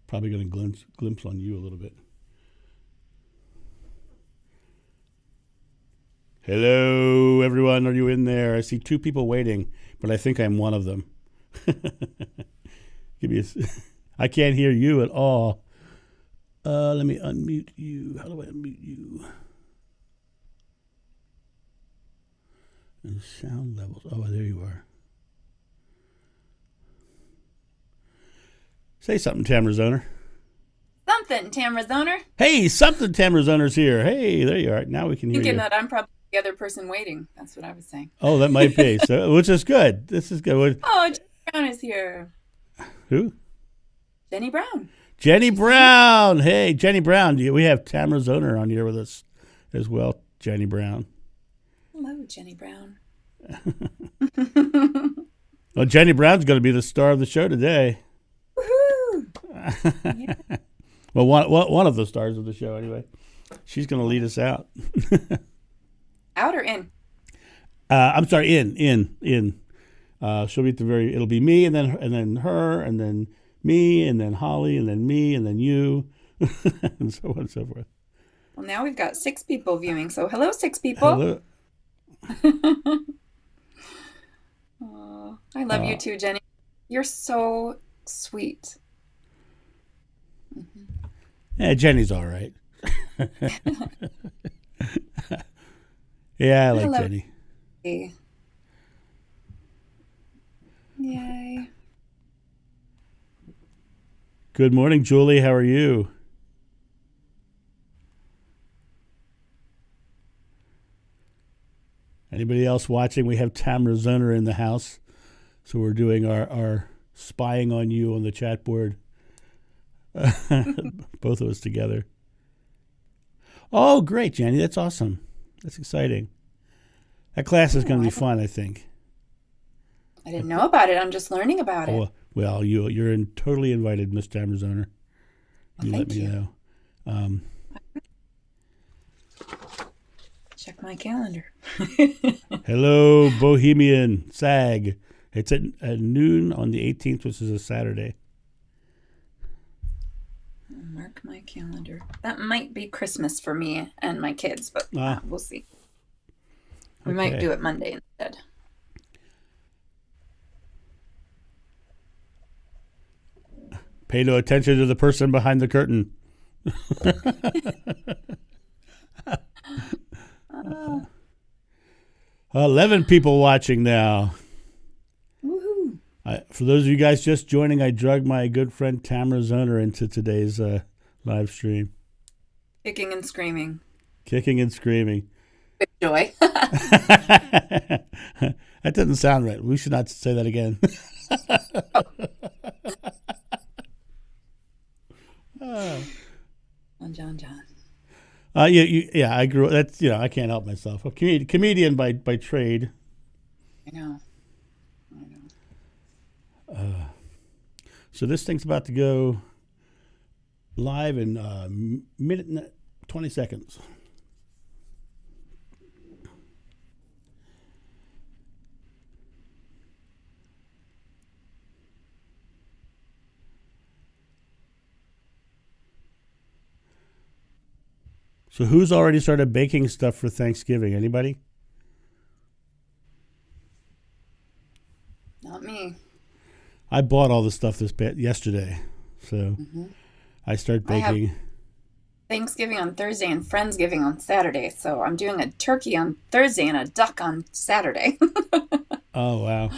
Probably going to glimpse on you a little bit. Hello, everyone. Are you in there? I see 2 people waiting, but I think I'm one of them. I can't hear you at all. Let me unmute you. How do I unmute you? And sound levels. Oh, there you are. Say something, Tamara Zoner. Something, Tamara Zoner. Hey, something, Tamara Zoner's here. Hey, there you are. Now we can hear you. Thinking that I'm probably the other person waiting. That's what I was saying. Oh, that might be. So, which is good. This is good. Oh, Jenny Brown is here. Who? Jenny Brown. Jenny Brown. Hey, Jenny Brown. We have Tamara Zoner on here with us as well. Jenny Brown. Hello, Jenny Brown. Well, Jenny Brown's going to be the star of the show today. Woohoo! Yeah. Well, one of the stars of the show, anyway. She's going to lead us out. Out or in? I'm sorry, in. She'll be at the very. It'll be me, and then her, and then me, and then Holly, and then me, and then you, and so on and so forth. Well, now we've got 6 people viewing. So hello, 6 people. Hello. Oh, I love you too, Jenny. You're so sweet. Mm-hmm. Yeah, Jenny's all right. Yeah, I like Hello. Jenny. Yay. Good morning, Julie. How are you? Anybody else watching? We have Tamara Zoner in the house. So we're doing our spying on you on the chat board. Both of us together. Oh, great, Jenny. That's awesome. That's exciting. That class is going to be fun, I think. I didn't know about it. I'm just learning about it. Well, you're totally invited, Miss Tamara Zoner. You let me know. Check my calendar. Hello, Bohemian SAG. It's at noon on the 18th, which is a Saturday. Mark my calendar. That might be Christmas for me and my kids, but we'll see. We might do it Monday instead. Pay no attention to the person behind the curtain. 11 people watching now. Woohoo! For those of you guys just joining, I drugged my good friend Tamara Zoner into today's live stream. Kicking and screaming. Kicking and screaming. With joy. That doesn't sound right. We should not say that again. John. Yeah. I grew. That's I can't help myself. A comedian by trade. I know. So this thing's about to go live in minute and 20 seconds. So who's already started baking stuff for Thanksgiving? Anybody? Not me. I bought all the stuff yesterday, so I start baking. I have Thanksgiving on Thursday and Friendsgiving on Saturday, so I'm doing a turkey on Thursday and a duck on Saturday. Oh, wow.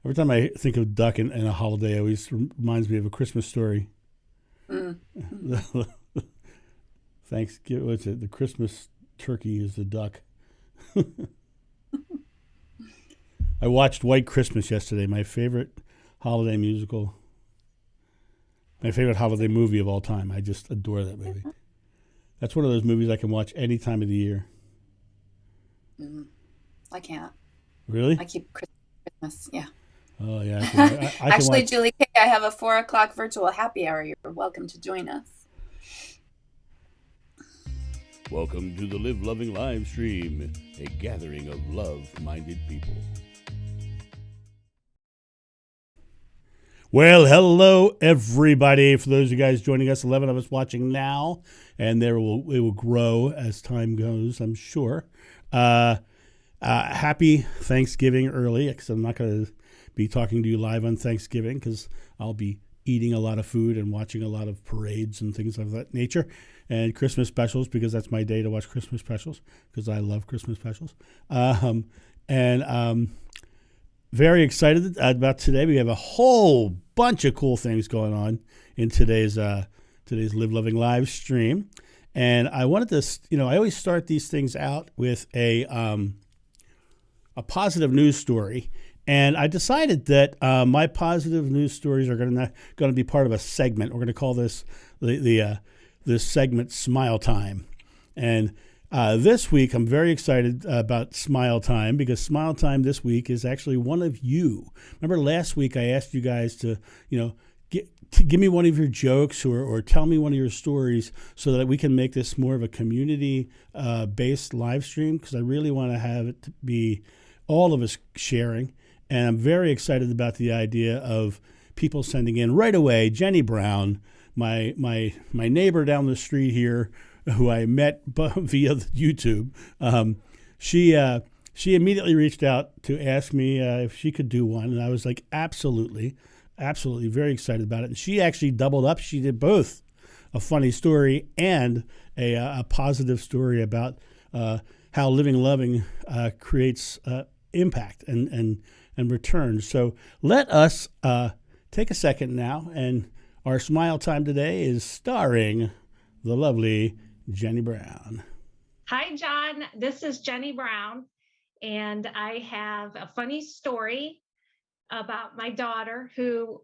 Every time I think of duck and a holiday, it always reminds me of A Christmas Story. Thanksgiving, what's it? The Christmas turkey is the duck. I watched White Christmas yesterday, my favorite holiday musical. My favorite holiday movie of all time. I just adore that movie. That's one of those movies I can watch any time of the year. I can't. Really? I keep Christmas, yeah. Oh, yeah. I Actually, Julie K, I have a 4:00 virtual happy hour. You're welcome to join us. Welcome to the Live Loving live stream, a gathering of love-minded people. Well, hello, everybody. For those of you guys joining us, 11 of us watching now, and it will grow as time goes, I'm sure. Happy Thanksgiving early, because I'm not going to be talking to you live on Thanksgiving, because I'll be eating a lot of food and watching a lot of parades and things of that nature, and Christmas specials, because that's my day to watch Christmas specials, because I love Christmas specials. Very excited about today. We have a whole bunch of cool things going on in today's Live Loving live stream. And I wanted to, I always start these things out with a positive news story. And I decided that my positive news stories are going to be part of a segment. We're going to call this this segment Smile Time. And this week, I'm very excited about Smile Time, because Smile Time this week is actually one of you. Remember last week I asked you guys to give me one of your jokes or tell me one of your stories, so that we can make this more of a community-based live stream, because I really want to have it to be all of us sharing. And I'm very excited about the idea of people sending in right away. Jenny Brown, my neighbor down the street here, who I met via YouTube, she immediately reached out to ask me if she could do one, and I was like, absolutely, very excited about it. And she actually doubled up. She did both a funny story and a positive story about how living loving creates impact and return. So let us take a second now, and our Smile Time today is starring the lovely Jenny Brown. Hi, John. This is Jenny Brown, and I have a funny story about my daughter, who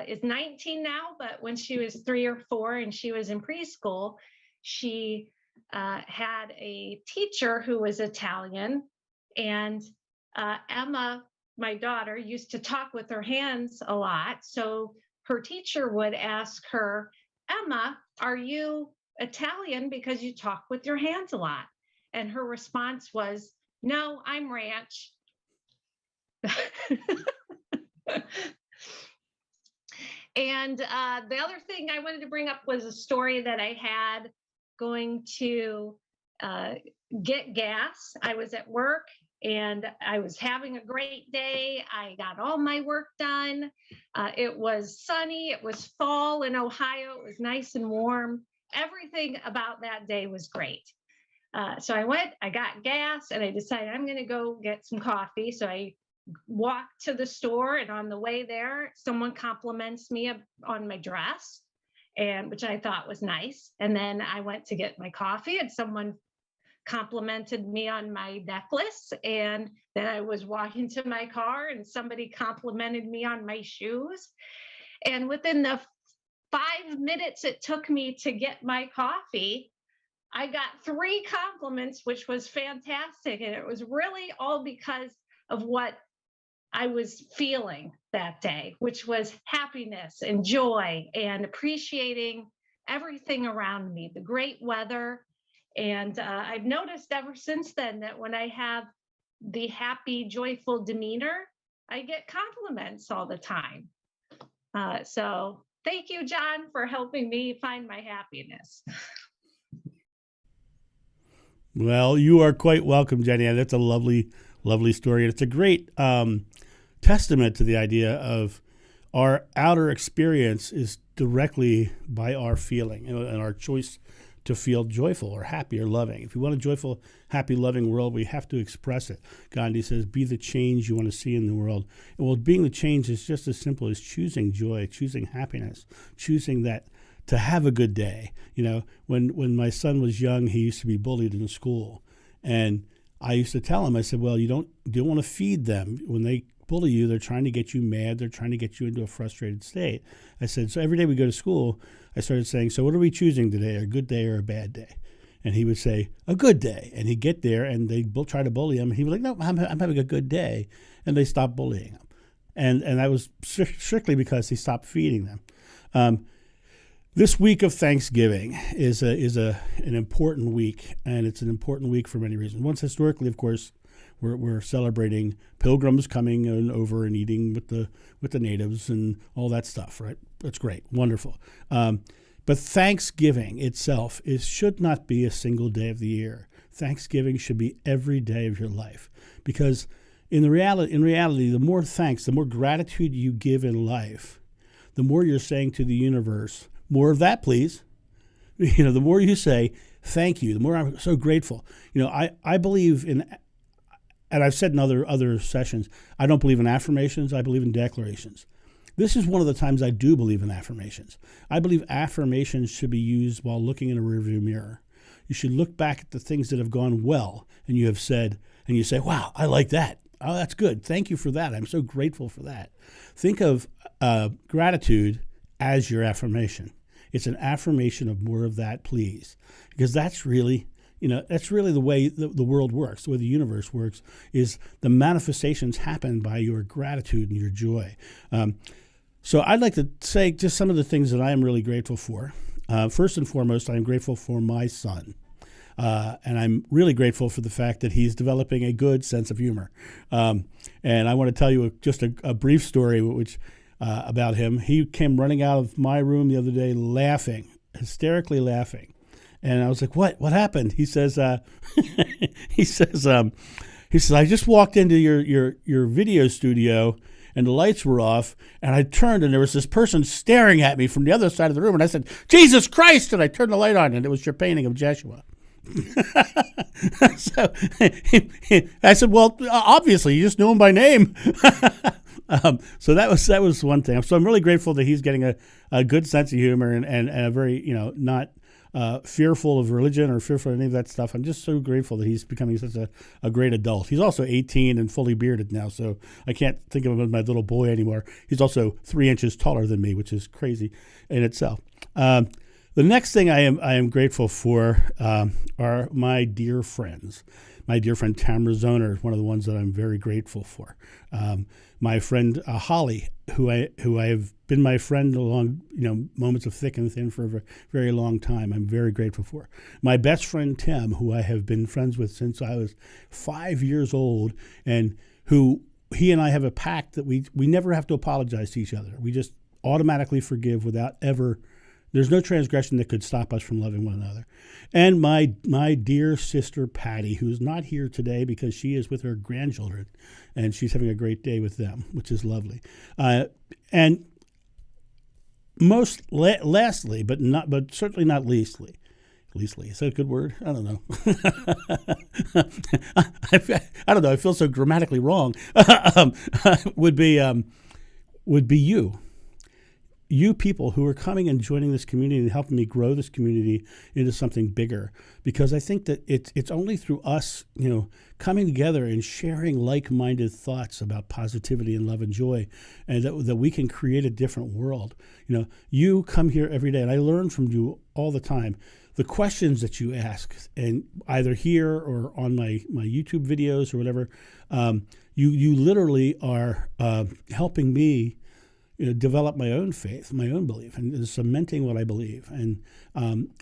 is 19 now, but when she was 3 or 4 and she was in preschool, she had a teacher who was Italian, and Emma, my daughter, used to talk with her hands a lot. So her teacher would ask her, Emma, are you Italian because you talk with your hands a lot? And her response was, no, I'm ranch. And the other thing I wanted to bring up was a story that I had going to get gas. I was at work and I was having a great day. I got all my work done. It was sunny. It was fall in Ohio. It was nice and warm. Everything about that day was great. So I got gas, and I decided I'm going to go get some coffee. So I walked to the store, and on the way there, someone compliments me on my dress, and which I thought was nice. And then I went to get my coffee, and someone complimented me on my necklace. And then I was walking to my car, and somebody complimented me on my shoes. And within the 5 minutes it took me to get my coffee, I got 3 compliments, which was fantastic. And it was really all because of what I was feeling that day, which was happiness and joy and appreciating everything around me, the great weather. And I've noticed ever since then that when I have the happy, joyful demeanor, I get compliments all the time. So thank you, John, for helping me find my happiness. Well, you are quite welcome, Jenny. And that's a lovely, lovely story. And it's a great testament to the idea of our outer experience is directly by our feeling and our choice to feel joyful or happy or loving. If we want a joyful, happy, loving world, we have to express it. Gandhi says, be the change you want to see in the world. And well, being the change is just as simple as choosing joy, choosing happiness, choosing that to have a good day. When my son was young, he used to be bullied in school. And I used to tell him, I said, well, you don't want to feed them. When they bully you, they're trying to get you mad. They're trying to get you into a frustrated state. I said, so every day we go to school, I started saying, so what are we choosing today, a good day or a bad day? And he would say, a good day. And he'd get there, and they'd try to bully him. And he was like, no, I'm having a good day. And they stopped bullying him. And that was strictly because he stopped feeding them. This week of Thanksgiving is an important week, and it's an important week for many reasons. Once historically, of course, We're celebrating pilgrims coming over and eating with the natives and all that stuff, right? That's great, wonderful. But Thanksgiving itself should not be a single day of the year. Thanksgiving should be every day of your life, because in reality, the more thanks, the more gratitude you give in life, the more you're saying to the universe, more of that, please. The more you say thank you, the more I'm so grateful. I believe in, and I've said in other sessions, I don't believe in affirmations. I believe in declarations. This is one of the times I do believe in affirmations. I believe affirmations should be used while looking in a rearview mirror. You should look back at the things that have gone well, and you have said, and you say, wow, I like that. Oh, that's good. Thank you for that. I'm so grateful for that. Think of gratitude as your affirmation. It's an affirmation of more of that, please. Because that's really the way the world works, the way the universe works, is the manifestations happen by your gratitude and your joy. So I'd like to say just some of the things that I am really grateful for. First and foremost, I'm grateful for my son. And I'm really grateful for the fact that he's developing a good sense of humor. And I want to tell you just a brief story about him. He came running out of my room the other day laughing, hysterically laughing. And I was like, what happened? He says, he says, I just walked into your video studio and the lights were off, and I turned, and there was this person staring at me from the other side of the room, and I said, Jesus Christ, and I turned the light on, and it was your painting of Jeshua. So I said, well, obviously, you just knew him by name. So that was one thing. So I'm really grateful that he's getting a good sense of humor and a very, not fearful of religion or fearful of any of that stuff. I'm just so grateful that he's becoming such a great adult. He's also 18 and fully bearded now, so I can't think of him as my little boy anymore. He's also 3 inches taller than me, which is crazy in itself. The next thing I am grateful for are my dear friends. My dear friend Tamara is one of the ones that I'm very grateful for. My friend Holly, who I have been my friend along moments of thick and thin for a very long time. I'm very grateful for. My best friend Tim, who I have been friends with since I was 5 years old, and he and I have a pact that we never have to apologize to each other. We just automatically forgive without ever. There's no transgression that could stop us from loving one another. And my dear sister Patty, who's not here today because she is with her grandchildren, and she's having a great day with them, which is lovely. And lastly, but certainly not leastly. Leastly, is that a good word? I don't know. I don't know. I feel so grammatically wrong. Would be you. You people who are coming and joining this community and helping me grow this community into something bigger, because I think that it's only through us, coming together and sharing like-minded thoughts about positivity and love and joy, and that we can create a different world. You come here every day, and I learn from you all the time. The questions that you ask, and either here or on my YouTube videos or whatever, you literally are helping me develop my own faith, my own belief, and cementing what I believe. And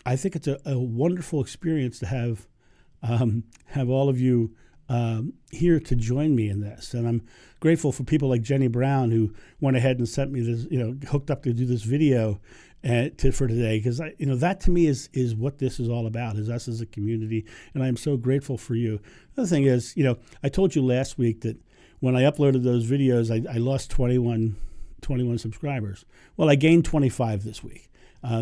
I think it's a wonderful experience to have all of you here to join me in this. And I'm grateful for people like Jenny Brown, who went ahead and sent me this, hooked up to do this video for today, because that to me is what this is all about, is us as a community. And I'm so grateful for you. The thing is, I told you last week that when I uploaded those videos, I lost 21 subscribers. Well, I gained 25 this week.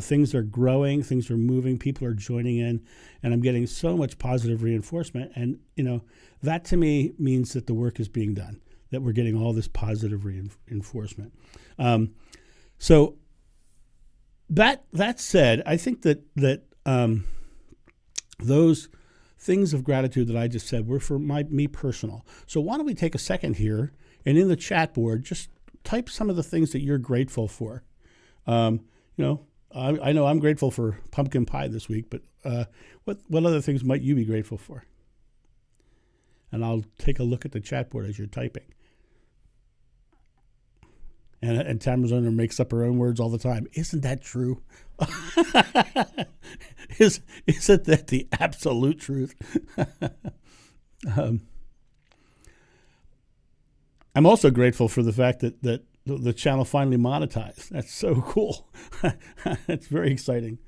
Things are growing, things are moving, people are joining in, and I'm getting so much positive reinforcement. And, that to me means that the work is being done, that we're getting all this positive reinforcement. So that said, I think that those things of gratitude that I just said were for me personal. So why don't we take a second here, and in the chat board, just type some of the things that you're grateful for. I know I'm grateful for pumpkin pie this week, but what other things might you be grateful for? And I'll take a look at the chat board as you're typing. And Tamara's owner makes up her own words all the time. Isn't that true? Isn't that the absolute truth? I'm also grateful for the fact that the channel finally monetized. That's so cool. That's very exciting.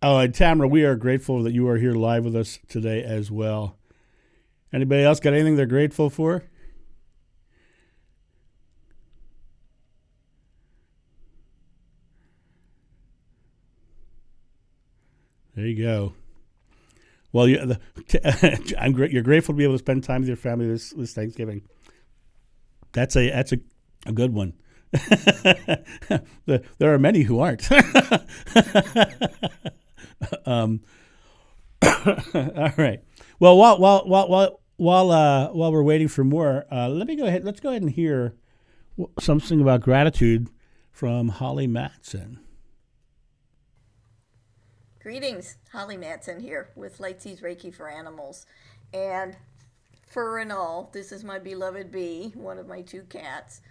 Oh, and Tamara, we are grateful that you are here live with us today as well. Anybody else got anything they're grateful for? There you go. Well, I'm great. You're grateful to be able to spend time with your family this Thanksgiving. That's a good one. There are many who aren't. All right. Well, while we're waiting for more, let's go ahead and hear something about gratitude from Holly Matson. Greetings, Holly Matson here with Lightseeds Reiki for Animals. And fur and all, this is my beloved bee, one of my 2 cats.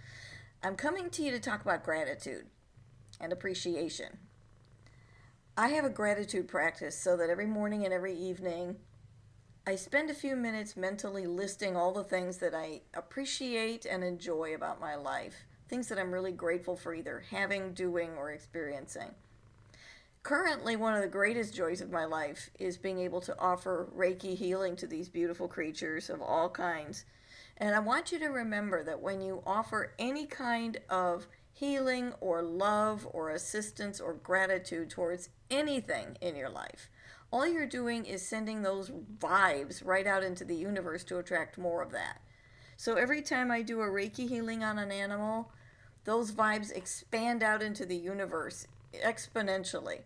I'm coming to you to talk about gratitude and appreciation. I have a gratitude practice so that every morning and every evening I spend a few minutes mentally listing all the things that I appreciate and enjoy about my life, things that I'm really grateful for either having, doing, or experiencing. Currently, one of the greatest joys of my life is being able to offer Reiki healing to these beautiful creatures of all kinds. And I want you to remember that when you offer any kind of healing or love or assistance or gratitude towards anything in your life, all you're doing is sending those vibes right out into the universe to attract more of that. So every time I do a Reiki healing on an animal, those vibes expand out into the universe exponentially.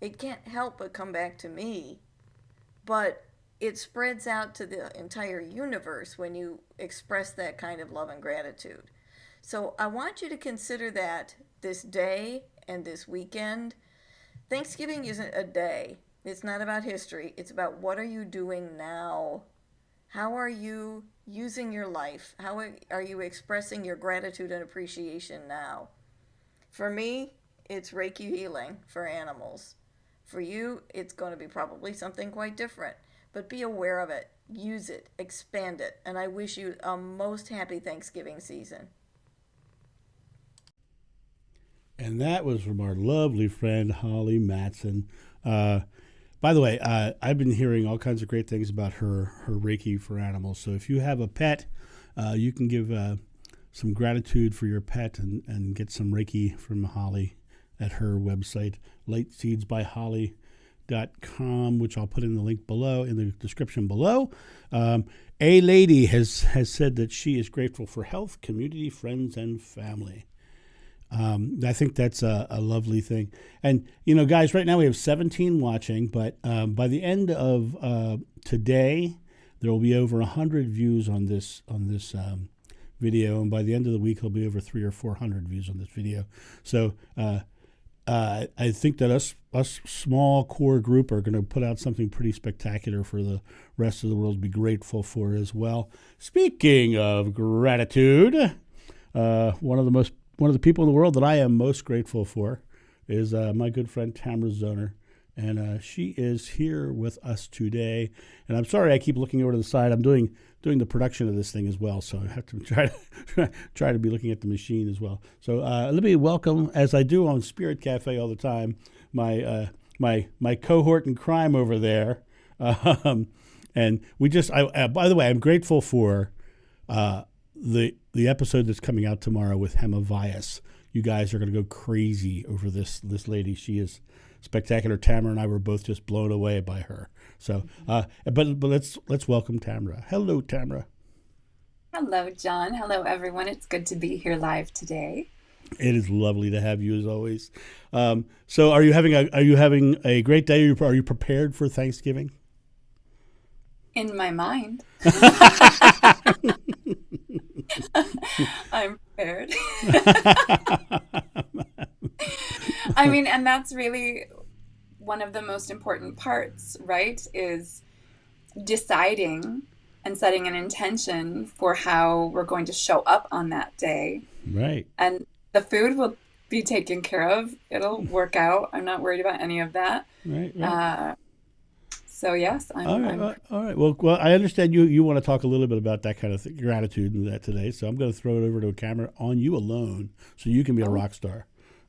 It can't help but come back to me, but it spreads out to the entire universe when you express that kind of love and gratitude. So I want you to consider that this day and this weekend. Thanksgiving isn't a day. It's not about history. It's about what are you doing now? How are you using your life? How are you expressing your gratitude and appreciation now? For me, it's Reiki healing for animals. For you, it's going to be probably something quite different. But be aware of it, use it, expand it, and I wish you a most happy Thanksgiving season. And that was from our lovely friend, Holly Matson. By the way, I've been hearing all kinds of great things about her Reiki for animals. So if you have a pet, you can give some gratitude for your pet and get some Reiki from Holly at her website, lightseedsbyholly.com, which I'll put in the link below, in the description below. A lady has said that she is grateful for health, community, friends, and family. I think that's a lovely thing. And, guys, right now we have 17 watching, but by the end of today, there will be over 100 views on this video, and by the end of the week, there'll be over 300 or 400 views on this video. So I think that us small core group are going to put out something pretty spectacular for the rest of the world to be grateful for as well. Speaking of gratitude, one of the people in the world that I am most grateful for is my good friend Tamara Zoner, and she is here with us today. And I'm sorry I keep looking over to the side. I'm doing the production of this thing as well, so I have to try to be looking at the machine as well. So let me welcome, as I do on Spirit Cafe all the time, my cohort in crime over there. And we just, by the way, I'm grateful for the episode that's coming out tomorrow with Hema Vyas. You guys are going to go crazy over this lady. She is spectacular. Tamara and I were both just blown away by her. So, but let's welcome Tamara. Hello, Tamara. Hello, John. Hello, everyone. It's good to be here live today. It is lovely to have you as always. So, are you having a great day? Are you prepared for Thanksgiving? In my mind. I'm prepared. I mean, and that's really one of the most important parts, right? Is deciding and setting an intention for how we're going to show up on that day. Right. And the food will be taken care of. It'll work out. I'm not worried about any of that. Right. So yes, All right. I'm All right. Well, I understand you want to talk a little bit about that kind of gratitude and that today. So I'm going to throw it over to a camera on you alone, so you can be a rock star.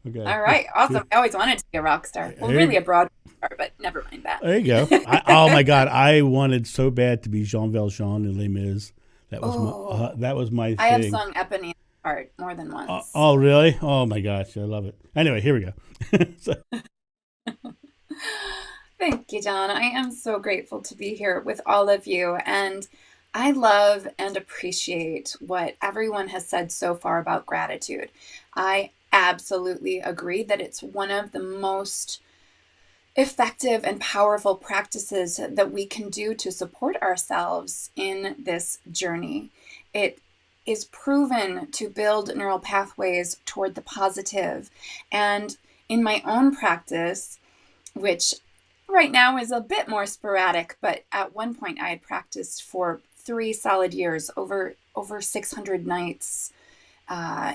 Okay. all right. Awesome. I always wanted to be a rock star. Well, really a Broadway star, but never mind that. There you go. Oh my God, I wanted so bad to be Jean Valjean in Les Mis. That was my thing. I have sung Eponine part more than once. Oh really? Oh my gosh, I love it. Anyway, here we go. So, Thank you, John. I am so grateful to be here with all of you. And I love and appreciate what everyone has said so far about gratitude. I absolutely agree that it's one of the most effective and powerful practices that we can do to support ourselves in this journey. It is proven to build neural pathways toward the positive. And in my own practice, which right now is a bit more sporadic, but at one point I had practiced for 3 solid years, over 600 nights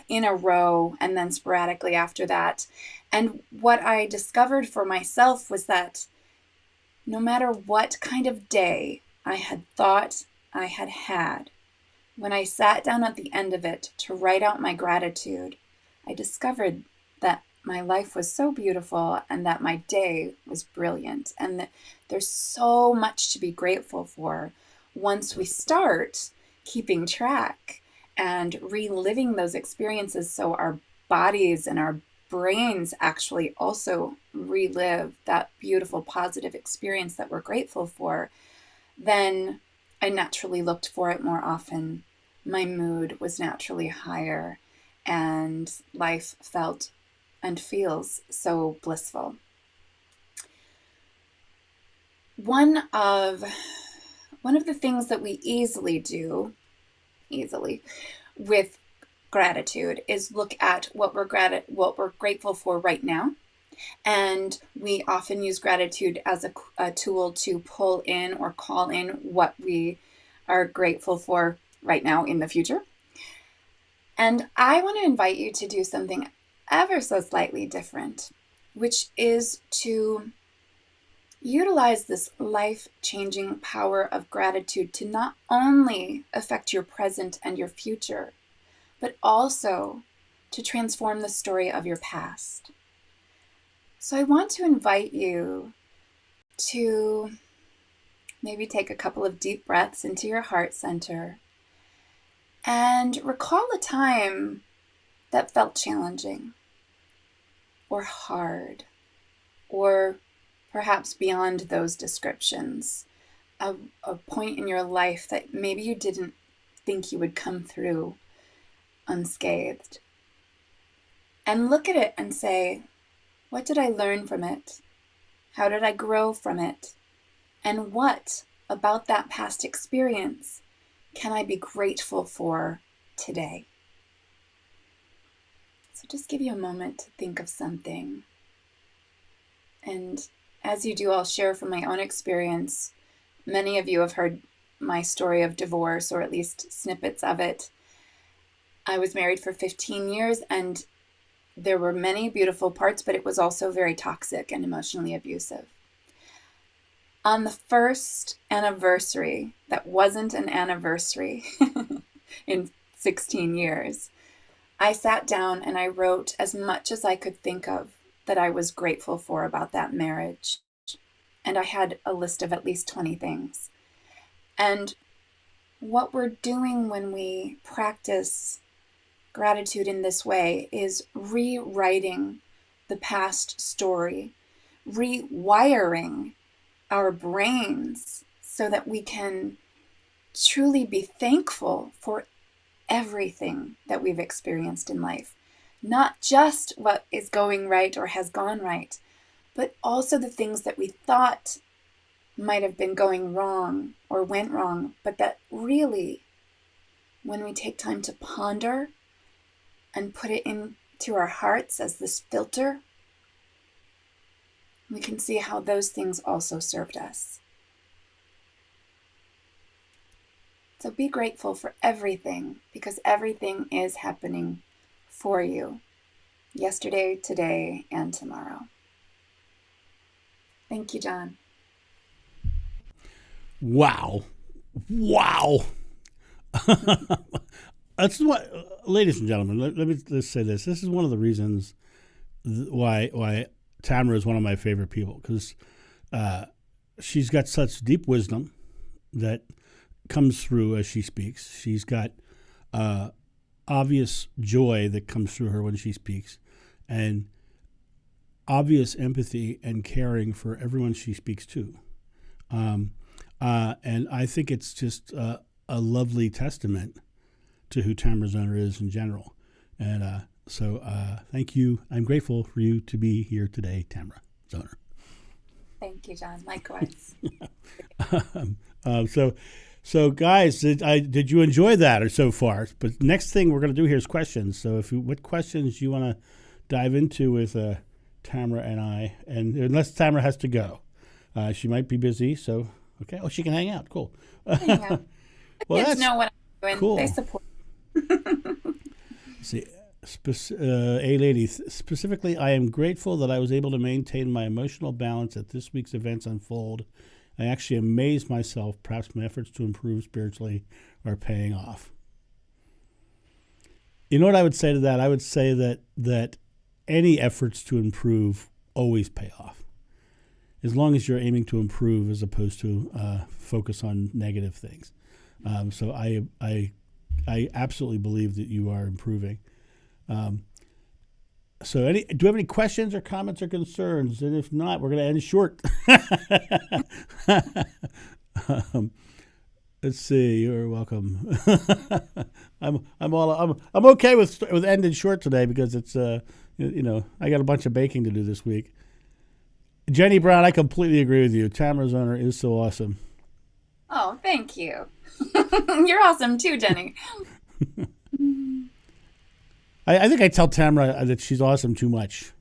in a row, and then sporadically after that. And what I discovered for myself was that no matter what kind of day I had thought I had had, when I sat down at the end of it to write out my gratitude, I discovered that my life was so beautiful and that my day was brilliant, and that there's so much to be grateful for once we start keeping track and reliving those experiences, so our bodies and our brains actually also relive that beautiful positive experience that we're grateful for. Then I naturally looked for it more often. My mood was naturally higher, and life felt and feels so blissful. One of the things that we easily do with gratitude is look at what we're grateful for right now. And we often use gratitude as a tool to pull in or call in what we are grateful for right now in the future. And I want to invite you to do something ever so slightly different, which is to utilize this life-changing power of gratitude to not only affect your present and your future, but also to transform the story of your past. So I want to invite you to maybe take a couple of deep breaths into your heart center and recall a time that felt challenging or hard, or perhaps beyond those descriptions, a point in your life that maybe you didn't think you would come through unscathed. And look at it and say, what did I learn from it? How did I grow from it? And what about that past experience can I be grateful for today? So just give you a moment to think of something. And as you do, I'll share from my own experience. Many of you have heard my story of divorce, or at least snippets of it. I was married for 15 years, and there were many beautiful parts, but it was also very toxic and emotionally abusive. On the first anniversary, that wasn't an anniversary in 16 years, I sat down and I wrote as much as I could think of that I was grateful for about that marriage. And I had a list of at least 20 things. And what we're doing when we practice gratitude in this way is rewriting the past story, rewiring our brains so that we can truly be thankful for everything that we've experienced in life. Not just what is going right or has gone right, but also the things that we thought might have been going wrong or went wrong, but that really, when we take time to ponder and put it into our hearts as this filter, we can see how those things also served us. So be grateful for everything, because everything is happening for you. yesterday, today, and tomorrow. Thank you, John. Wow. That's what, ladies and gentlemen, let's say this. This is one of the reasons why Tamara is one of my favorite people, because she's got such deep wisdom that comes through as she speaks. She's got obvious joy that comes through her when she speaks, and obvious empathy and caring for everyone she speaks to. And I think it's just a lovely testament to who Tamara Zoner is in general. And so thank you. I'm grateful for you to be here today, Tamara Zoner. Thank you, John. Likewise. So guys, did you enjoy that or so far? But next thing we're going to do here is questions. So what questions you want to dive into with Tamara and I, and unless Tamara has to go, she might be busy. So okay, she can hang out. Cool. Yeah. Well, kids know what I'm doing. Cool. They support. See, a lady specifically, I am grateful that I was able to maintain my emotional balance at this week's events unfold. I actually amazed myself. Perhaps my efforts to improve spiritually are paying off. You know what I would say to that? I would say that any efforts to improve always pay off, as long as you're aiming to improve as opposed to focus on negative things. So I absolutely believe that you are improving. So do you have any questions or comments or concerns? And if not, we're going to end short. Let's see. You're welcome. I'm okay with ending short today because it's I got a bunch of baking to do this week. Jenny Brown, I completely agree with you. Tamara Zoner is so awesome. Oh, thank you. You're awesome too, Jenny. I think I tell Tamara that she's awesome too much.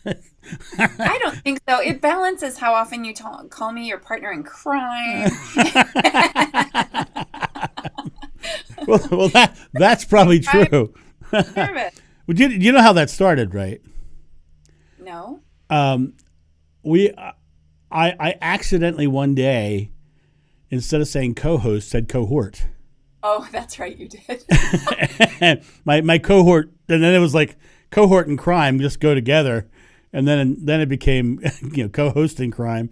I don't think so. It balances how often you call me your partner in crime. well, that's probably true. Nervous. Well, you know how that started, right? No. I accidentally one day, instead of saying co-host, said cohort. Oh, that's right, you did. my cohort, and then it was like cohort and crime just go together, and then it became co-hosting crime.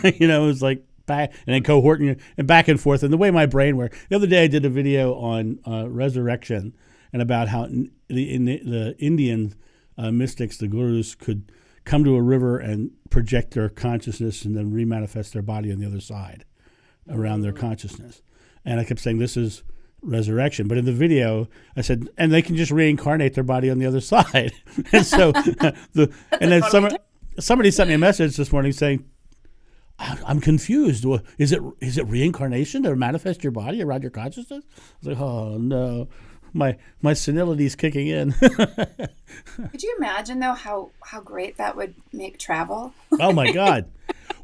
It was like back and then cohort and back and forth. And the way my brain worked. The other day I did a video on resurrection and about how the Indian mystics, the gurus, could come to a river and project their consciousness and then remanifest their body on the other side around their consciousness. And I kept saying, this is resurrection. But in the video, I said, and they can just reincarnate their body on the other side. And so, somebody sent me a message this morning saying, I'm confused. Is it reincarnation to manifest your body around your consciousness? I was like, oh, no. My senility's kicking in. Could you imagine, though, how great that would make travel? Oh, my God.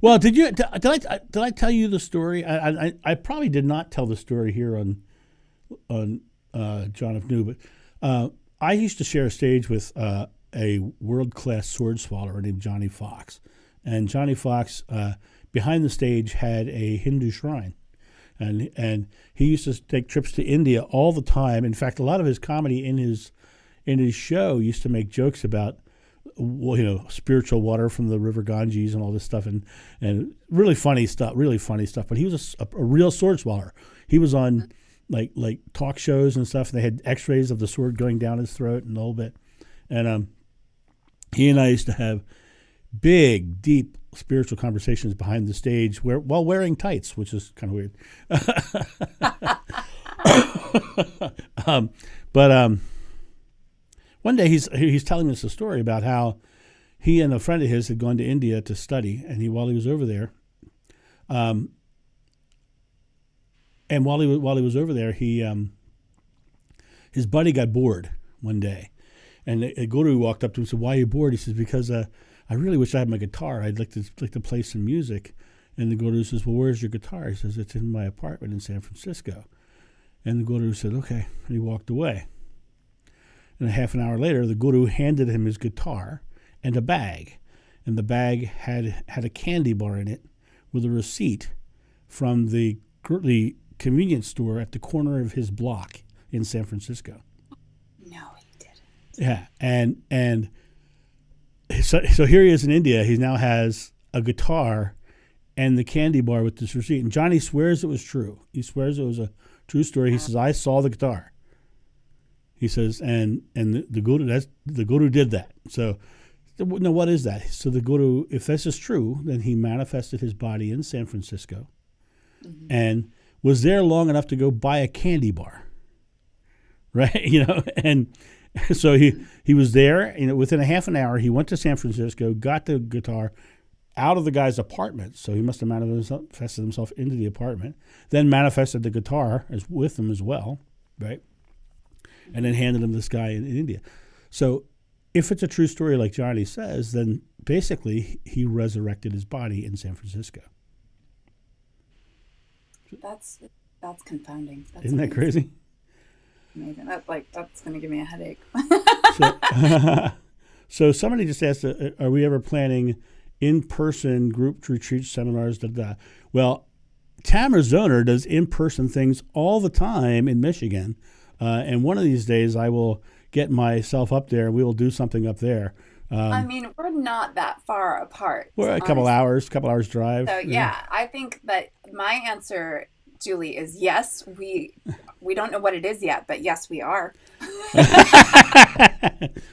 Well, did I tell you the story? I probably did not tell the story here on John of New, but I used to share a stage with a world-class sword swallower named Johnny Fox. And Johnny Fox, behind the stage, had a Hindu shrine. And he used to take trips to India all the time. In fact, a lot of his comedy in his show used to make jokes about spiritual water from the river Ganges and all this stuff, and really funny stuff. But he was a real sword swallower. He was on like talk shows and stuff. And they had X-rays of the sword going down his throat and the whole bit. And he and I used to have big, deep spiritual conversations behind the stage while wearing tights, which is kind of weird. But one day he's telling us a story about how he and a friend of his had gone to India to study, and while he was over there, his buddy got bored one day, and a guru walked up to him and said, "Why are you bored?" He says, "Because I really wish I had my guitar. I'd like to play some music." And the guru says, "Well, where's your guitar?" He says, "It's in my apartment in San Francisco." And the guru said, "Okay," and he walked away. And a half an hour later, the guru handed him his guitar and a bag. And the bag had a candy bar in it with a receipt from the convenience store at the corner of his block in San Francisco. No, he didn't. Yeah, and so here he is in India. He now has a guitar and the candy bar with this receipt. And Johnny swears it was true. He swears it was a true story. He says, I saw the guitar. He says, and the guru did that. So, no, what is that? So the guru, if this is true, then he manifested his body in San Francisco and was there long enough to go buy a candy bar. Right? And so he was there, within a half an hour, he went to San Francisco, got the guitar out of the guy's apartment. So he must have manifested himself into the apartment, then manifested the guitar with him as well, right? And then handed him this guy in India. So if it's a true story like Johnny says, then basically he resurrected his body in San Francisco. That's confounding. Isn't that crazy? Amazing. That's going to give me a headache. So somebody just asked, are we ever planning in-person group retreats, seminars, Well, Tamara Zoner does in-person things all the time in Michigan. And one of these days I will get myself up there. We will do something up there. We're not that far apart. We're a couple hours drive. So yeah, I think that my answer, Julie, is yes. We don't know what it is yet, but yes, we are.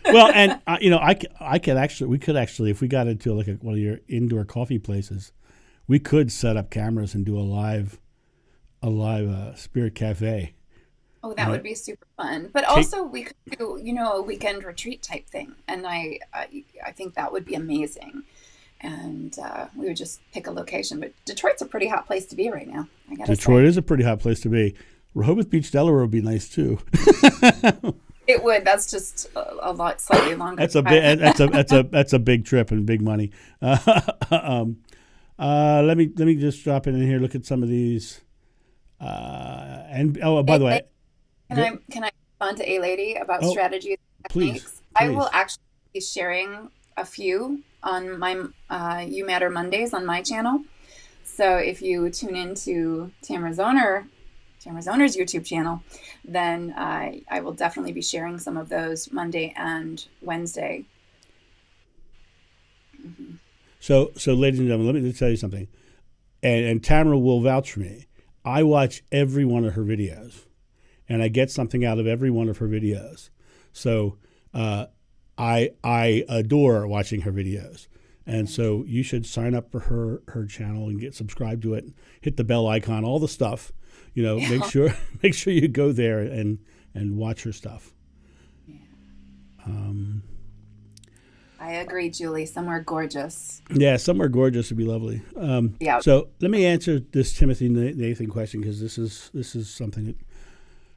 Well, and we could actually, if we got into like one of your indoor coffee places, we could set up cameras and do a live spirit cafe. Oh, that would be super fun. But also we could do, a weekend retreat type thing. And I think that would be amazing. And we would just pick a location. But Detroit's a pretty hot place to be right now, I gotta say. Detroit is a pretty hot place to be. Rehoboth Beach, Delaware would be nice too. It would. That's just a lot slightly longer. That's a big trip and big money. Let me just drop in here. Look at some of these. By the way, can I respond to A Lady about strategies and techniques? Please. I will actually be sharing a few on my You Matter Mondays on my channel. So if you tune into Tamara Zoner's YouTube channel, then I will definitely be sharing some of those Monday and Wednesday. Mm-hmm. So ladies and gentlemen, let me just tell you something. And Tamara will vouch for me. I watch every one of her videos, and I get something out of every one of her videos. So I adore watching her videos. And so you should sign up for her channel and get subscribed to it. Hit the bell icon, all the stuff. Make sure you go there and watch her stuff. Yeah. I agree, Julie. Somewhere gorgeous. Yeah, somewhere gorgeous would be lovely. Yeah. So let me answer this Timothy Nathan question, because this is something that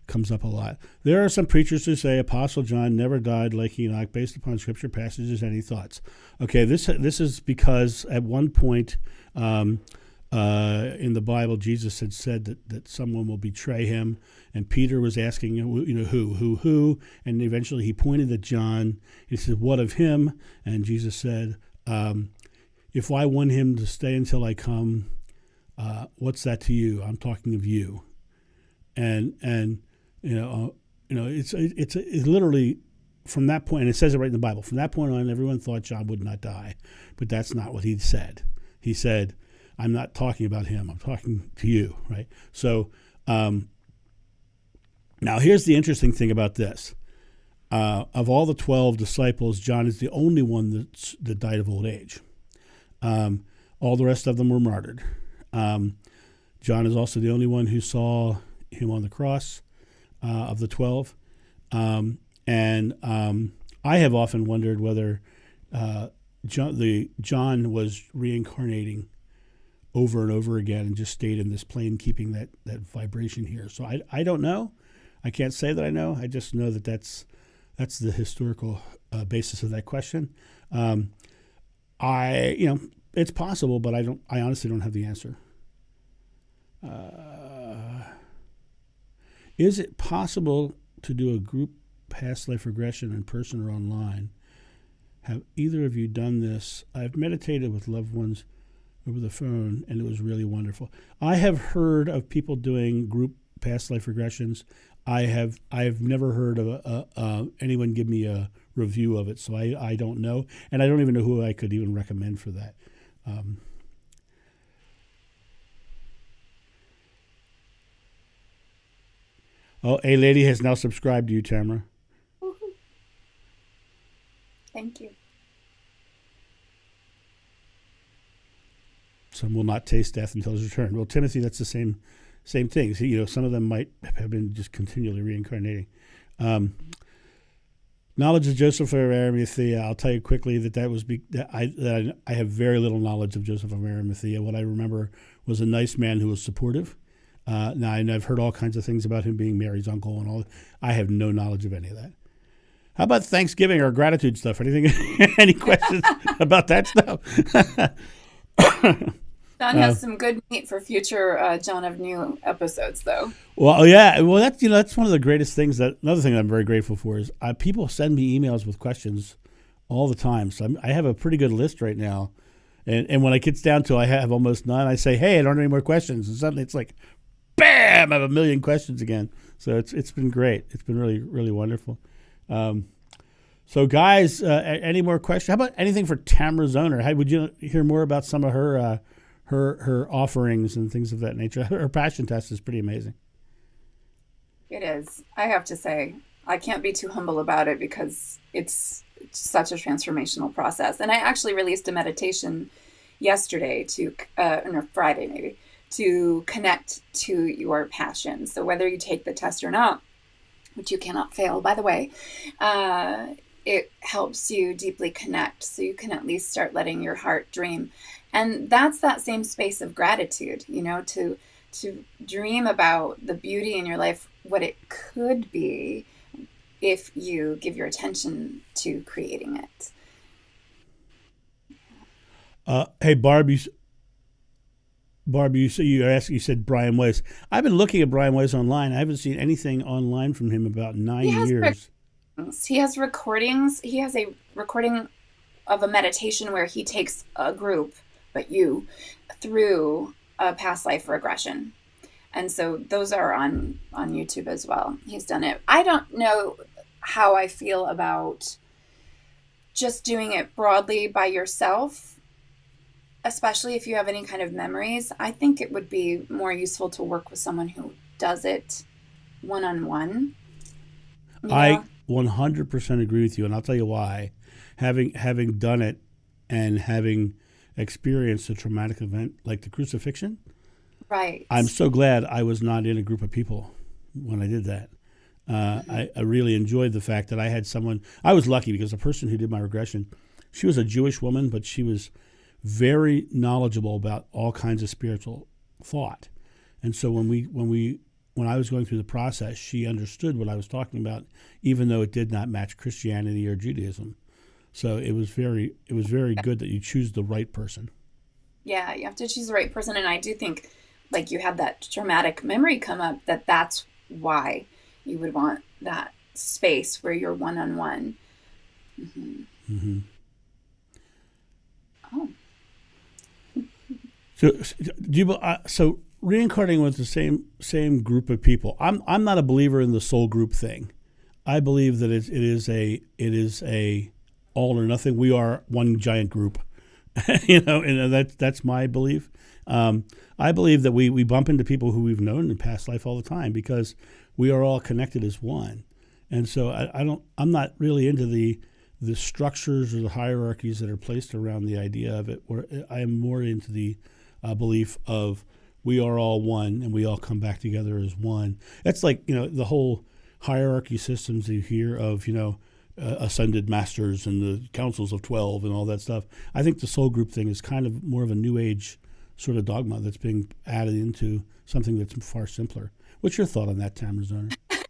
comes up a lot. There are some preachers who say Apostle John never died like Enoch based upon scripture passages. Any thoughts? Okay, this is because at one point in the Bible, Jesus had said that someone will betray him, and Peter was asking, who, and eventually he pointed at John. He said, "What of him?" And Jesus said, "If I want him to stay until I come, what's that to you? I'm talking of you." And it's literally from that point, and it says it right in the Bible. From that point on, everyone thought John would not die, but that's not what he said. He said, "I'm not talking about him. I'm talking to you." Right. So now here's the interesting thing about this. Of all the 12 disciples, John is the only one that died of old age. All the rest of them were martyred. John is also the only one who saw him on the cross of the 12. And I have often wondered whether John was reincarnating over and over again and just stayed in this plane, keeping that vibration here. So I don't know. I can't say that I know. I just know that that's the historical basis of that question. It's possible, but I honestly don't have the answer. Is it possible to do a group past life regression in person or online. Have either of you done this? I've meditated with loved ones over the phone, and it was really wonderful. I have heard of people doing group past life regressions. I've never heard of anyone give me a review of it, so I don't know, and I don't even know who I could even recommend for that. Oh, a lady has now subscribed to you, Tamara. Woohoo. Thank you. Some will not taste death until his return. Well, Timothy, that's the same thing. So, some of them might have been just continually reincarnating. Knowledge of Joseph of Arimathea. I'll tell you quickly that I have very little knowledge of Joseph of Arimathea. What I remember was a nice man who was supportive. Now, I've heard all kinds of things about him being Mary's uncle and all. I have no knowledge of any of that. How about Thanksgiving or gratitude stuff? Anything? Any questions about that stuff? John has some good meat for future John of New episodes, though. Well, yeah. Well, that's one of the greatest things. Another thing I'm very grateful for is people send me emails with questions all the time. So I have a pretty good list right now. And when it gets down to I have almost none, I say, hey, I don't have any more questions. And suddenly it's like, bam, I have a million questions again. So it's been great. It's been really, really wonderful. So guys, any more questions? How about anything for Tamara Zoner? How would you hear more about some of her offerings and things of that nature? Her passion test is pretty amazing. It is. I have to say, I can't be too humble about it because it's such a transformational process. And I actually released a meditation yesterday or Friday maybe, to connect to your passion. So whether you take the test or not, which you cannot fail, by the way, it helps you deeply connect. So you can at least start letting your heart dream. And that's that same space of gratitude, to dream about the beauty in your life, what it could be if you give your attention to creating it. Hey, Barb, you said Brian Weiss. I've been looking at Brian Weiss online. I haven't seen anything online from him about 9 years. He has recordings. He has a recording of a meditation where he takes a group, but you, through a past life regression. And so those are on YouTube as well. He's done it. I don't know how I feel about just doing it broadly by yourself, especially if you have any kind of memories. I think it would be more useful to work with someone who does it one-on-one. I 100% agree with you, and I'll tell you why. Having done it and having experienced a traumatic event like the crucifixion, right? I'm so glad I was not in a group of people when I did that. I really enjoyed the fact that I had someone. I was lucky because the person who did my regression, she was a Jewish woman, but she was very knowledgeable about all kinds of spiritual thought. And so when I was going through the process, she understood what I was talking about, even though it did not match Christianity or Judaism. So it was very good that you choose the right person. Yeah, you have to choose the right person. And I do think, like, you had that traumatic memory come up, that's why you would want that space where you're one-on-one. Mm-hmm. Mm-hmm. Oh. So reincarnating with the same group of people. I'm not a believer in the soul group thing. I believe that it is a all or nothing. We are one giant group, and that's my belief. I believe that we bump into people who we've known in past life all the time because we are all connected as one. And so I'm not really into the structures or the hierarchies that are placed around the idea of it. Or I am more into the belief of we are all one and we all come back together as one. That's like, the whole hierarchy systems you hear of, ascended masters and the councils of 12 and all that stuff. I think the soul group thing is kind of more of a new age sort of dogma that's being added into something that's far simpler. What's your thought on that, Tamara Zoner? I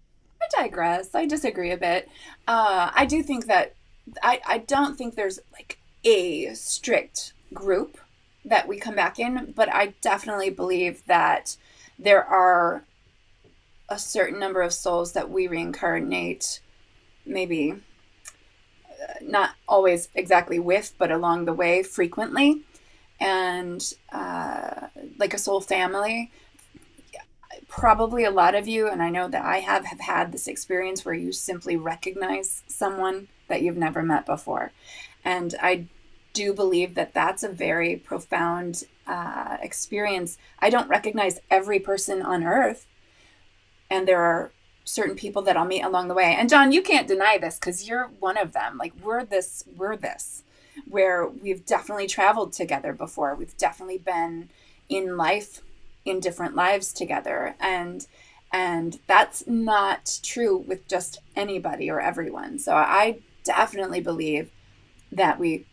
digress. I disagree a bit. I do think that I don't think there's like a strict group that we come back in, but I definitely believe that there are a certain number of souls that we reincarnate maybe not always exactly with, but along the way frequently. And like a soul family, probably a lot of you, and I know that I have had this experience where you simply recognize someone that you've never met before. And I do believe that that's a very profound experience. I don't recognize every person on earth, and there are certain people that I'll meet along the way. And John, you can't deny this because you're one of them. Like we're this, where we've definitely traveled together before. We've definitely been in life, in different lives together. And that's not true with just anybody or everyone. So I definitely believe that we,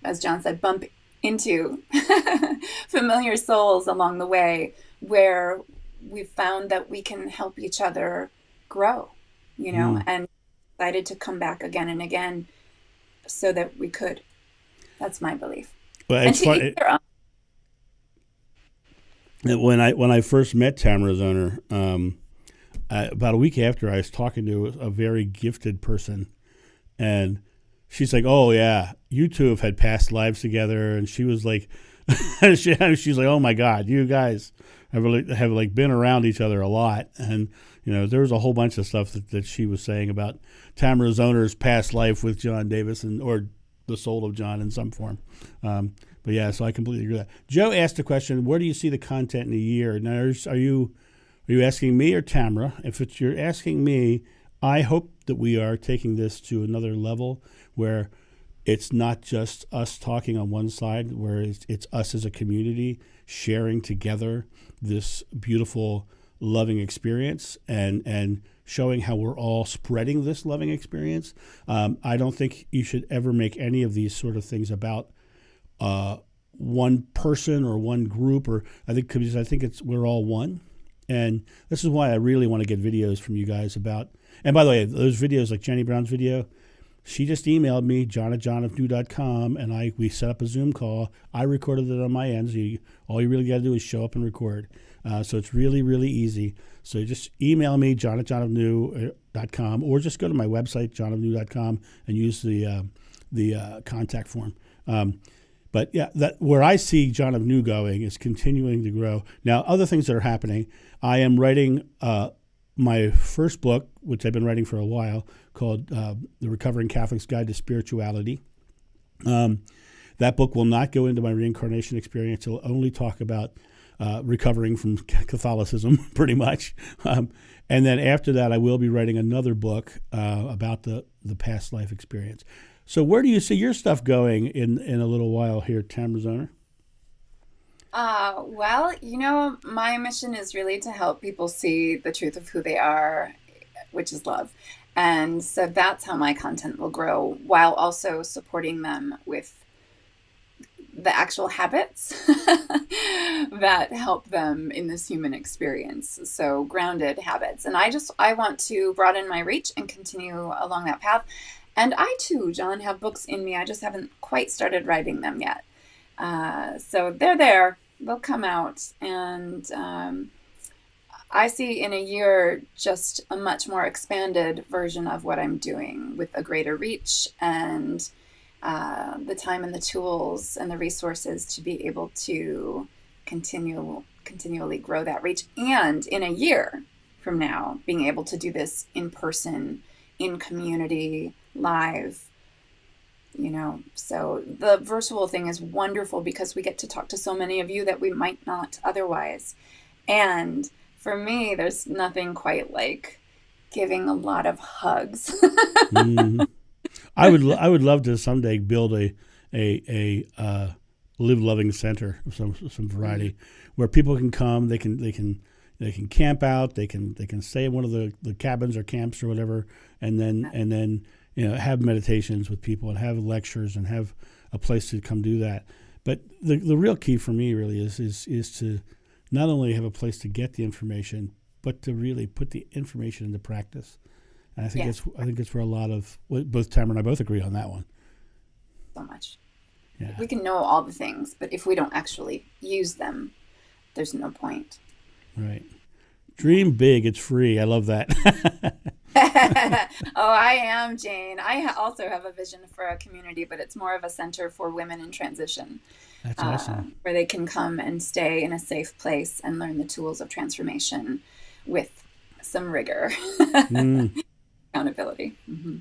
as John said, bump into familiar souls along the way where we've found that we can help each other grow, and decided to come back again and again so that we could. That's my belief. Well, it's funny. When I first met Tamara's owner, about a week after, I was talking to a very gifted person, and she's like, "Oh yeah, you two have had past lives together," and she was like, she's like, "Oh my God, you guys have like been around each other a lot," and there was a whole bunch of stuff that she was saying about Tamara's owner's past life with John Davis or the soul of John in some form. But yeah, so I completely agree with that. Joe asked a question: where do you see the content in a year? Now, are you asking me or Tamara? If you're asking me, I hope that we are taking this to another level where it's not just us talking on one side, where it's us as a community sharing together this beautiful, loving experience and showing how we're all spreading this loving experience. I don't think you should ever make any of these sort of things about one person or one group, because I think we're all one. And this is why I really want to get videos from you guys about, and by the way, those videos like Jenny Brown's video, she just emailed me, john@johnofnew.com, and we set up a Zoom call. I recorded it on my end, so all you really got to do is show up and record. So it's really, really easy. So just email me, john@johnofnew.com, or just go to my website, johnofnew.com, and use the contact form. But yeah, where I see John of New going is continuing to grow. Now, other things that are happening, I am writing my first book, which I've been writing for a while, called The Recovering Catholic's Guide to Spirituality. That book will not go into my reincarnation experience. It'll only talk about recovering from Catholicism, pretty much. And then after that, I will be writing another book about the past life experience. So where do you see your stuff going in a little while here, Tamara's owner? Well, my mission is really to help people see the truth of who they are, which is love. And so that's how my content will grow, while also supporting them with the actual habits that help them in this human experience. So grounded habits. And I want to broaden my reach and continue along that path. And I too, John, have books in me. I just haven't quite started writing them yet. So they're there. They'll come out. And I see in a year just a much more expanded version of what I'm doing with a greater reach and the time and the tools and the resources to be able to continually grow that reach. And in a year from now, being able to do this in person, in community, live, so the virtual thing is wonderful because we get to talk to so many of you that we might not otherwise. And for me, there's nothing quite like giving a lot of hugs. Mm-hmm. I would love to someday build a live loving center of some variety where people can come, they can camp out, they can stay in one of the cabins or camps or whatever, and then have meditations with people and have lectures and have a place to come do that. But the real key for me really is to not only have a place to get the information, but to really put the information into practice. And I think it's where a lot of both Tamara and I both agree on that one. So much. Yeah. We can know all the things, but if we don't actually use them, there's no point. Right. Dream big. It's free. I love that. Oh, I am, Jane. Also have a vision for a community, but it's more of a center for women in transition, That's awesome. where they can come and stay in a safe place and learn the tools of transformation with some rigor, Mm. accountability. Mm-hmm.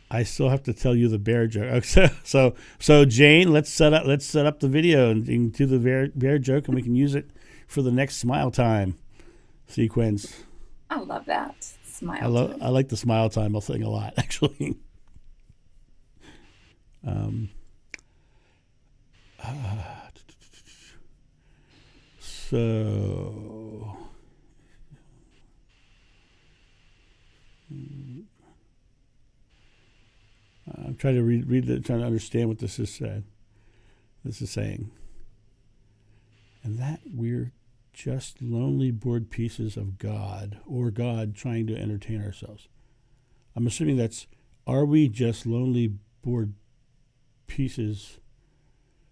I still have to tell you the bear joke. So Jane, let's set up the video and do the bear joke, and we can use it for the next smile time sequence. I love that. Smile. I like the smile time thing a lot, actually. So I'm trying to read it, trying to understand what this is said. This is saying, and that we're just lonely, bored pieces of God, or God trying to entertain ourselves. I'm assuming that's, are we just lonely, bored pieces,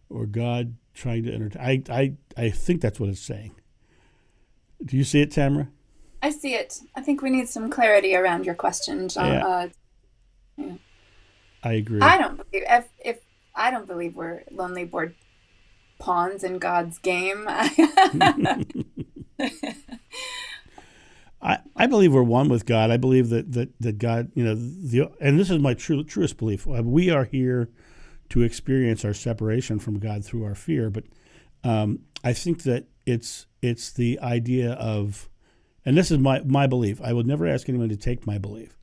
or God trying to entertain? I think that's what it's saying. Do you see it, Tamara? I see it. I think we need some clarity around your question, John. Yeah. Yeah. I agree. I don't believe if I don't believe we're lonely, bored pawns in God's game. I believe we're one with God. I believe that God, and this is my truest belief. We are here to experience our separation from God through our fear, but I think that it's the idea of, and this is my belief. I would never ask anyone to take my belief.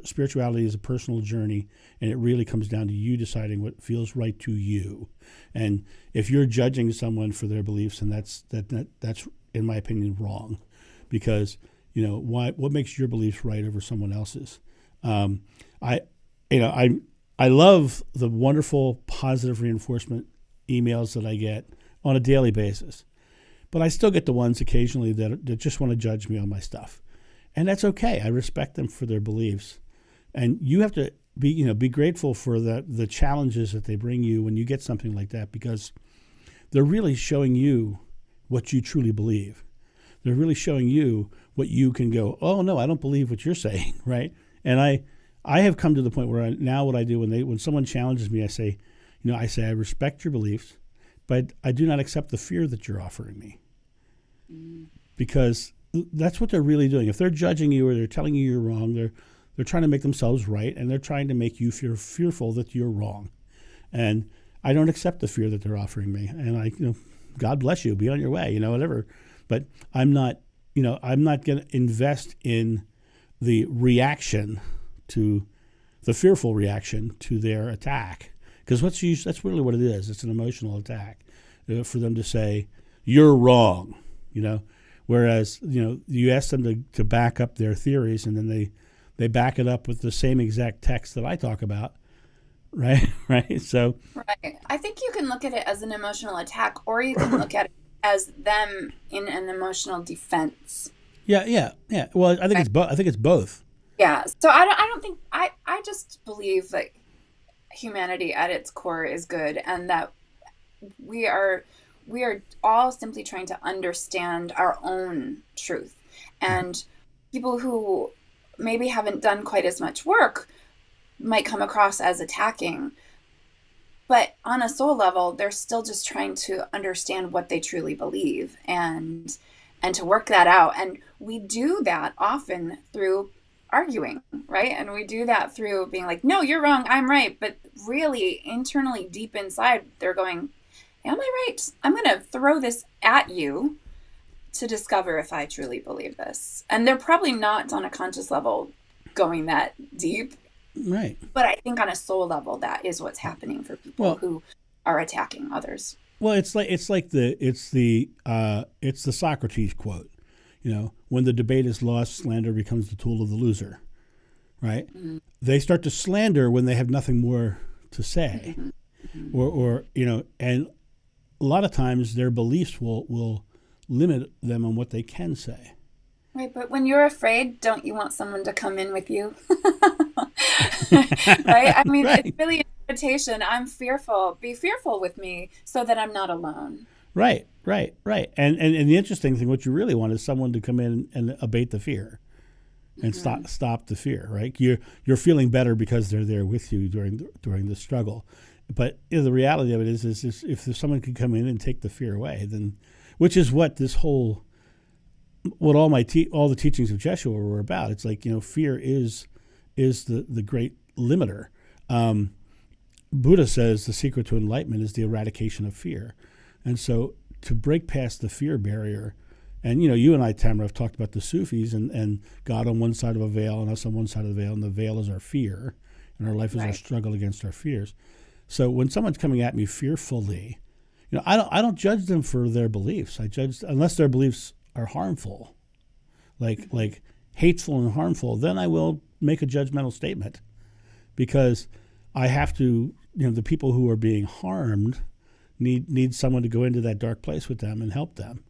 Spirituality is a personal journey, and it really comes down to you deciding what feels right to you. And if you're judging someone for their beliefs, and that's in my opinion wrong, because what makes your beliefs right over someone else's? I love the wonderful positive reinforcement emails that I get on a daily basis, but I still get the ones occasionally that just want to judge me on my stuff. And that's okay. I respect them for their beliefs. And you have to be grateful for the challenges that they bring you when you get something like that, because they're really showing you what you truly believe. They're really showing you what you can go, oh, no, I don't believe what you're saying, right? And I have come to the point where now what I do when someone challenges me, I say, I respect your beliefs, but I do not accept the fear that you're offering me. Because that's what they're really doing. If they're judging you or they're telling you you're wrong, they're trying to make themselves right, and they're trying to make you feel fearful that you're wrong. And I don't accept the fear that they're offering me. And God bless you, be on your way, whatever. But I'm not going to invest in the reaction to the fearful reaction to their attack, because that's really what it is. It's an emotional attack for them to say you're wrong, Whereas, you ask them to back up their theories, and then they back it up with the same exact text that I talk about, right? Right. So, right. I think you can look at it as an emotional attack, or you can look at it as them in an emotional defense. Yeah. Well, I think it's both. Yeah. So I don't think I just believe that humanity at its core is good, and that we are all simply trying to understand our own truth. And people who maybe haven't done quite as much work might come across as attacking. But on a soul level, they're still just trying to understand what they truly believe and to work that out. And we do that often through arguing, right? And we do that through being like, no, you're wrong, I'm right. But really, internally, deep inside, they're going, am I right? I'm going to throw this at you to discover if I truly believe this. And they're probably not on a conscious level going that deep. Right. But I think on a soul level, that is what's happening for people who are attacking others. Well, it's the Socrates quote, when the debate is lost, slander becomes the tool of the loser, right? Mm-hmm. They start to slander when they have nothing more to say, or and a lot of times their beliefs will limit them on what they can say. Right, but when you're afraid, don't you want someone to come in with you? Right? I mean, right. It's really an invitation. I'm fearful. Be fearful with me so that I'm not alone. Right. And the interesting thing, what you really want is someone to come in and abate the fear and stop the fear, right? You're feeling better because they're there with you during the struggle. But the reality of it is if someone could come in and take the fear away, then, which is what this whole, what all the teachings of Jeshua were about. It's like, fear is the great limiter. Buddha says the secret to enlightenment is the eradication of fear. And so to break past the fear barrier, and you and I, Tamara, have talked about the Sufis and God on one side of a veil and us on one side of the veil, and the veil is our fear, and our life is our struggle against our fears. So when someone's coming at me fearfully, I don't judge them for their beliefs. I judge unless their beliefs are harmful, like hateful and harmful. Then I will make a judgmental statement, because I have to. The people who are being harmed need someone to go into that dark place with them and help them,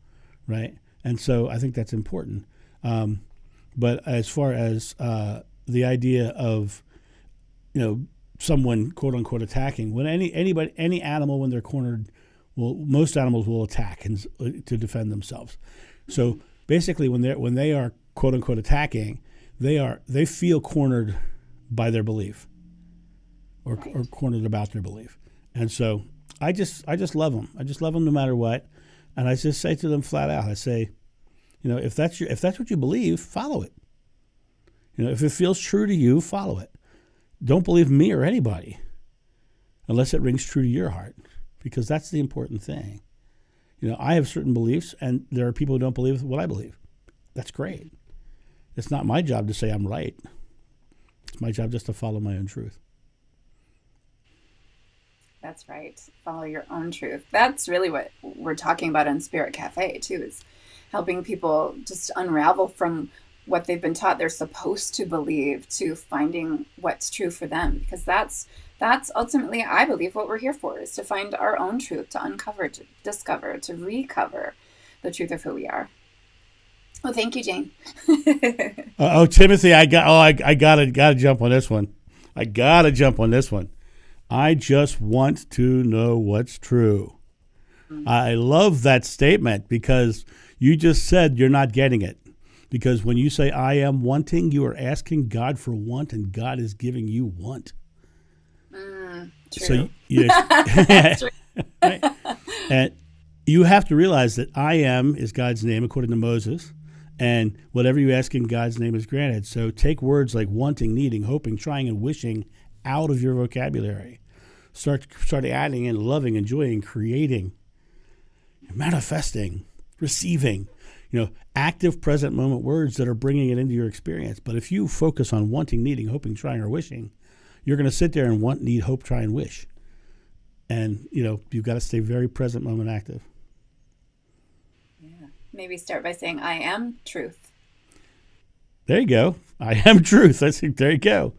right? And so I think that's important. But as far as the idea of, someone quote unquote attacking, when any animal, when they're cornered, most animals will attack to defend themselves. So basically, when they are quote unquote attacking, they feel cornered by their belief, or cornered about their belief. And so I just love them. I just love them no matter what. And I just say to them flat out, I say, if that's what you believe, follow it. If it feels true to you, follow it. Don't believe me or anybody unless it rings true to your heart, because that's the important thing. I have certain beliefs, and there are people who don't believe what I believe. That's great. It's not my job to say I'm right. It's my job just to follow my own truth. That's right. Follow your own truth. That's really what we're talking about on Spirit Cafe too, is helping people just unravel from what they've been taught they're supposed to believe to finding what's true for them. Because that's ultimately, I believe, what we're here for, is to find our own truth, to uncover, to discover, to recover the truth of who we are. Well, thank you, Jane. Timothy, I gotta jump on this one. I just want to know what's true. I love that statement, because you just said you're not getting it. Because when you say I am wanting, you are asking God for want, and God is giving you want. True. So yes, right? And you have to realize that I am is God's name according to Moses, and whatever you ask in God's name is granted. So take words like wanting, needing, hoping, trying, and wishing out of your vocabulary. Start adding in loving, enjoying, creating, manifesting, receiving. Active present moment words that are bringing it into your experience. But if you focus on wanting, needing, hoping, trying, or wishing, you're going to sit there and want, need, hope, try, and wish. And, you've got to stay very present moment active. Yeah. Maybe start by saying, I am truth. There you go. I am truth. I think, there you go.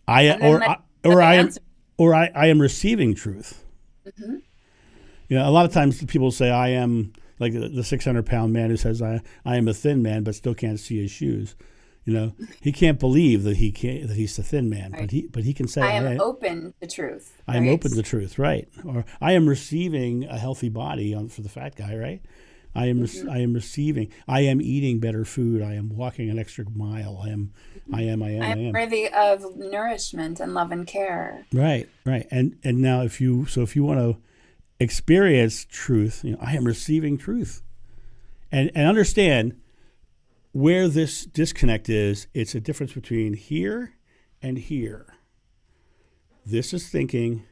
I am receiving truth. Mm-hmm. A lot of times people say I am, like the 600-pound man who says I am a thin man but still can't see his shoes. He can't believe that he's a thin man, right. but he can say I am open to truth. I am open to truth, right? Or I am receiving a healthy body for the fat guy, right? I am receiving. I am eating better food. I am walking an extra mile. I am worthy of nourishment and love and care. Right. And now if you want to experience truth, I am receiving truth, and understand where this disconnect is. It's a difference between here and here. This is thinking,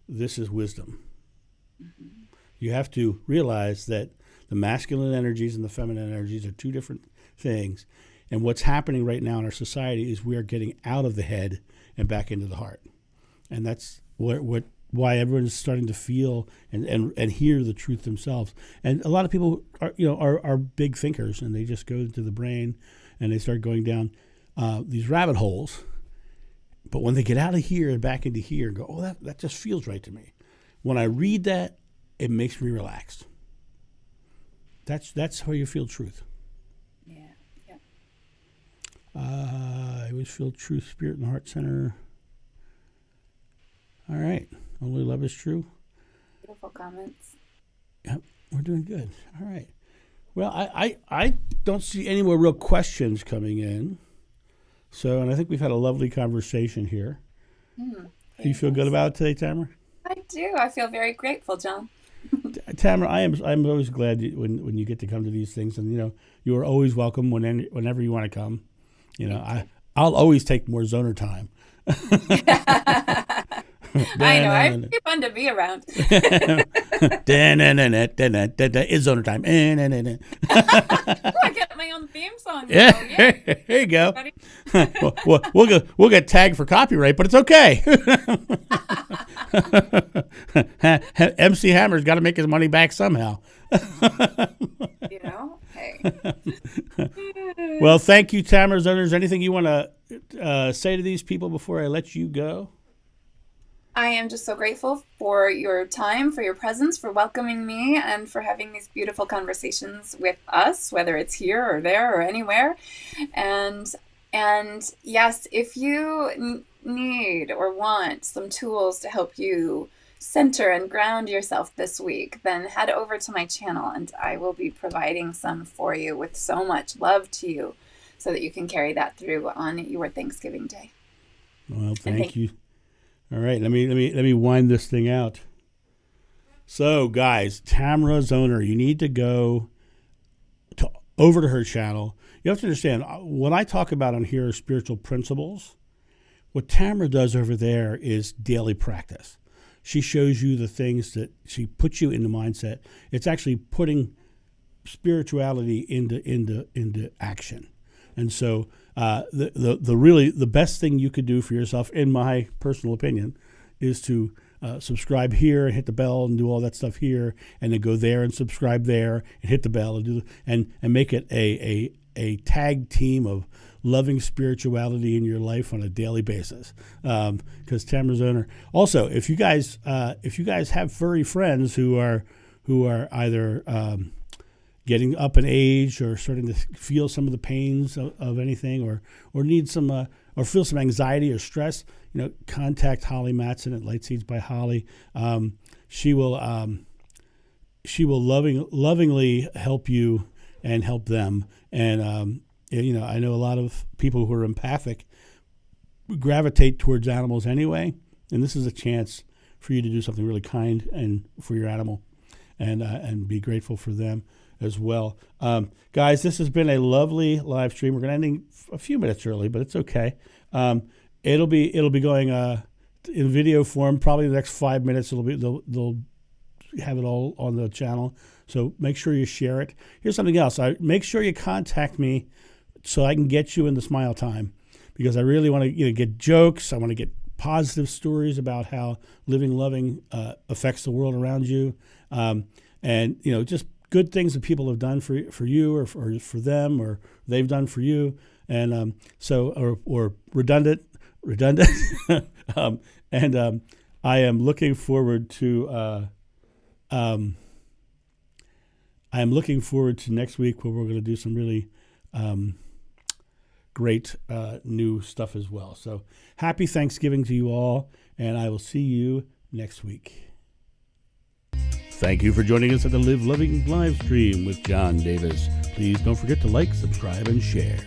this is wisdom. Mm-hmm. You have to realize that the masculine energies and the feminine energies are two different things. And what's happening right now in our society is we are getting out of the head and back into the heart. And that's why everyone is starting to feel and hear the truth themselves. And a lot of people are big thinkers, and they just go into the brain and they start going down these rabbit holes. But when they get out of here and back into here and go, oh, that just feels right to me. When I read that, it makes me relaxed. That's how you feel truth. Yeah. I always feel truth, spirit, and heart center. All right. Only love is true. Beautiful comments. Yep, we're doing good. All right. Well, I don't see any more real questions coming in. So, and I think we've had a lovely conversation here. Do you feel good about it today, Tamara? I do. I feel very grateful, John. Tamara, I'm always glad when you get to come to these things, and you are always welcome whenever you want to come. I'll always take more Zoner time. I know. It's pretty fun to be around. It's Zoner time. I get my own theme song. Yeah, there you go. We'll get tagged for copyright, but it's okay. MC Hammer's got to make his money back somehow. Hey. Well, thank you, Tamara. Is there anything you want to say to these people before I let you go? I am just so grateful for your time, for your presence, for welcoming me, and for having these beautiful conversations with us, whether it's here or there or anywhere. And yes, if you need or want some tools to help you center and ground yourself this week, then head over to my channel and I will be providing some for you with so much love to you so that you can carry that through on your Thanksgiving Day. Well, thank you. All right, let me wind this thing out. So, guys, Tamara Zoner, you need to go over to her channel. You have to understand, what I talk about on here are spiritual principles. What Tamara does over there is daily practice. She shows you the things that she puts you in the mindset. It's actually putting spirituality into action. And so the best thing you could do for yourself, in my personal opinion, is to subscribe here and hit the bell and do all that stuff here, and then go there and subscribe there and hit the bell and make it a tag team of loving spirituality in your life on a daily basis. Because Tamara Zoner. Also, if you guys have furry friends who are either getting up in age or starting to feel some of the pains of anything, or need some or feel some anxiety or stress, contact Holly Matson at Light Seeds by Holly. She will lovingly help you and help them. And I know a lot of people who are empathic gravitate towards animals anyway, and this is a chance for you to do something really kind and for your animal, and be grateful for them as well. Guys, this has been a lovely live stream. We're going to end a few minutes early, but it's okay. It'll be going in video form. Probably the next 5 minutes. They'll have it all on the channel. So make sure you share it. Here's something else. Make sure you contact me so I can get you in the smile time, because I really want to get jokes. I want to get positive stories about how living loving affects the world around you, and just good things that people have done for you or for them, or they've done for you, and or redundant. And I am looking forward to next week, where we're going to do some really great new stuff as well. So happy Thanksgiving to you all, and I will see you next week. Thank you for joining us at the Live Loving live stream with John Davis. Please don't forget to like, subscribe, and share.